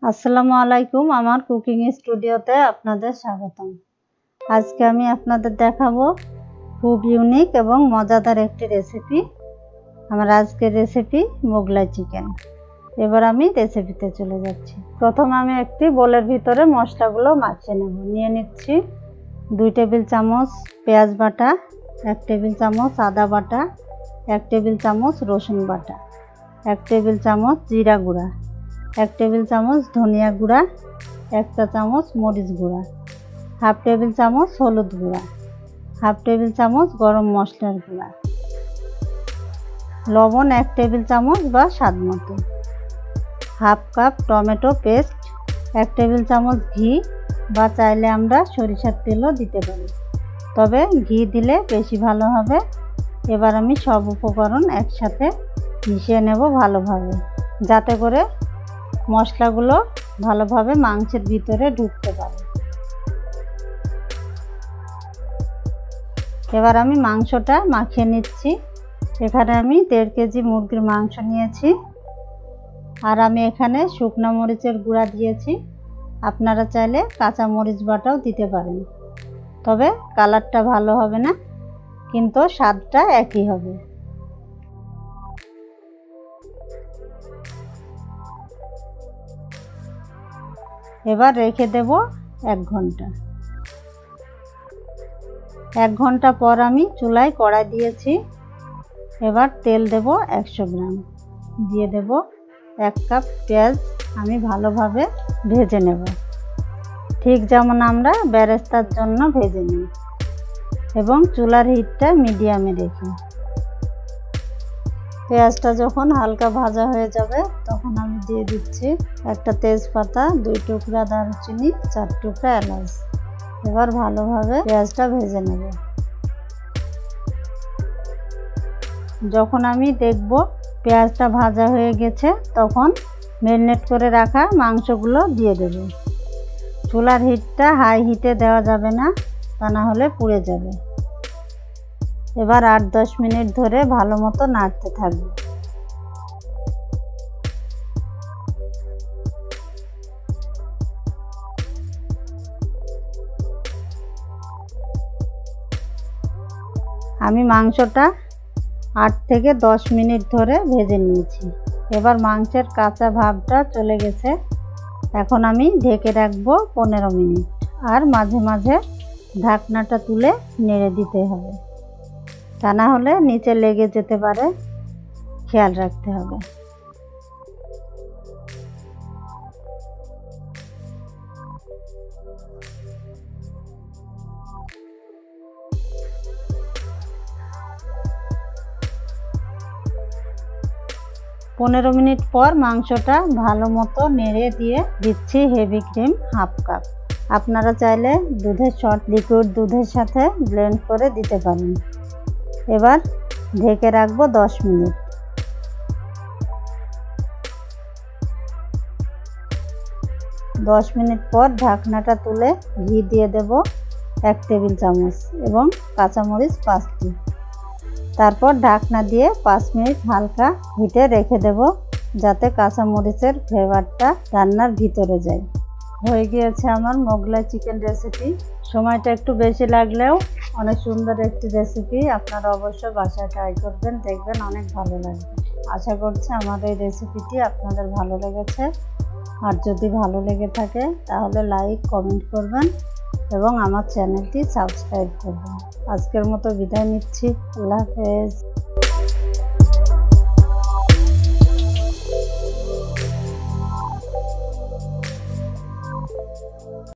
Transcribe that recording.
আসসালামু আলাইকুম। আমার কুকিং স্টুডিওতে আপনাদের স্বাগতম। আজকে আমি আপনাদের দেখাবো খুব ইউনিক এবং মজাদার একটি রেসিপি। আমার আজকের রেসিপি মোগলাই চিকেন। এবার আমি রেসিপিতে চলে যাচ্ছি। প্রথম আমি একটি বোলের ভিতরে মশলাগুলো মাখিয়ে নেব। নিয়ে নিচ্ছি 2 টেবিল চামচ পেঁয়াজ বাটা, 1 টেবিল চামচ আদা বাটা, 1 টেবিল চামচ রসুন বাটা, 1 টেবিল চামচ জিরা গুঁড়া, 1 টেবিল চামচ ধনিয়া গুঁড়া, 1 চা চামচ মরিচ গুঁড়া, 1/2 টেবিল চামচ হলুদ গুঁড়া, 1/2 টেবিল চামচ গরম মশলার গুঁড়া, লবণ 1 টেবিল চামচ বা স্বাদ মতো, 1/2 কাপ টমেটো পেস্ট, 1 টেবিল চামচ ঘি বা চাইলে আমরা সরিষার তেলও দিতে পারি, তবে ঘি দিলে বেশি ভালো হবে। এবার আমি সব উপকরণ একসাথে মিশিয়ে নেব ভালোভাবে, যাতে করে মশলাগুলো ভালোভাবে মাংসের ভিতরে ঢুকতে পারে। এবার আমি মাংসটা মাখিয়ে নিচ্ছি। এখানে আমি 1.5 কেজি মুরগির মাংস নিয়েছি, আর আমি এখানে শুকনো মরিচের গুঁড়া দিয়েছি। আপনারা চাইলে কাঁচা মরিচ বাটাও দিতে পারেন, তবে কালারটা ভালো হবে না, কিন্তু স্বাদটা একই হবে। এবার রেখে দেব 1 ঘন্টা। 1 ঘন্টা পর আমি চুলায় কড়াই দিয়েছি। এবার তেল দেব 100 গ্রাম, দিয়ে দেব 1 কাপ পেঁয়াজ। আমি ভালোভাবে ভেজে নেব, ঠিক যেমন আমরা বেরেস্তার জন্য ভেজে নিই, এবং চুলার হিটটা মিডিয়ামে রেখে। পেঁয়াজটা যখন হালকা ভাজা হয়ে যাবে তখন আমি দিয়ে দিচ্ছি একটা তেজপাতা, 2 টুকরা দারুচিনি, 4 টুকরা এলাচ। এবার ভালোভাবে পেঁয়াজটা ভেজে নেব। যখন আমি দেখব পেঁয়াজটা ভাজা হয়ে গেছে তখন ম্যারিনেট করে রাখা মাংসগুলো দিয়ে দেব। চুলার হিটটা হাই হিটে দেওয়া যাবে না, তা না হলে পুড়ে যাবে। এবার 8-10 মিনিট ধরে ভালো মতো নাড়তে থাকবে। আমি মাংসটা 8 থেকে 10 মিনিট ধরে ভেজে নিয়েছি। এবার মাংসের কাঁচা ভাবটা চলে গেছে। এখন আমি ঢেকে রাখবো 15 মিনিট, আর মাঝে মাঝে ঢাকনাটা তুলে নেড়ে দিতে হবে, তা না হলে নিচে লেগে যেতে পারে, খেয়াল রাখতে হবে। পনেরো মিনিট পর মাংসটা ভালো মতো নেড়ে দিয়ে দিচ্ছি হেভি ক্রিম 1/2 কাপ। আপনারা চাইলে দুধের শর্ট লিকুইড দুধের সাথে ব্লেন্ড করে দিতে পারেন। এবার ঢেকে রাখবো 10 মিনিট। 10 মিনিট পর ঢাকনাটা তুলে ঘি দিয়ে দেব 1 টেবিল চামচ এবং কাঁচামরিচ 5টি। তারপর ঢাকনা দিয়ে 5 মিনিট হালকা হিটে রেখে দেব, যাতে কাঁচামরিচের ফ্লেভারটা রান্নার ভিতরে যায়। হয়ে গিয়েছে আমার মোগলাই চিকেন রেসিপি। সময়টা একটু বেশি লাগলেও অনেক সুন্দর একটি রেসিপি। আপনারা অবশ্যই বাসায় ট্রাই করবেন, দেখবেন অনেক ভালো লাগবে। আশা করছি আমার এই রেসিপিটি আপনাদের ভালো লেগেছে, আর যদি ভালো লেগে থাকে তাহলে লাইক কমেন্ট করবেন এবং আমার চ্যানেলটি সাবস্ক্রাইব করবেন। আজকের মতো বিদায় নিচ্ছি। আল্লাহ হাফেজ।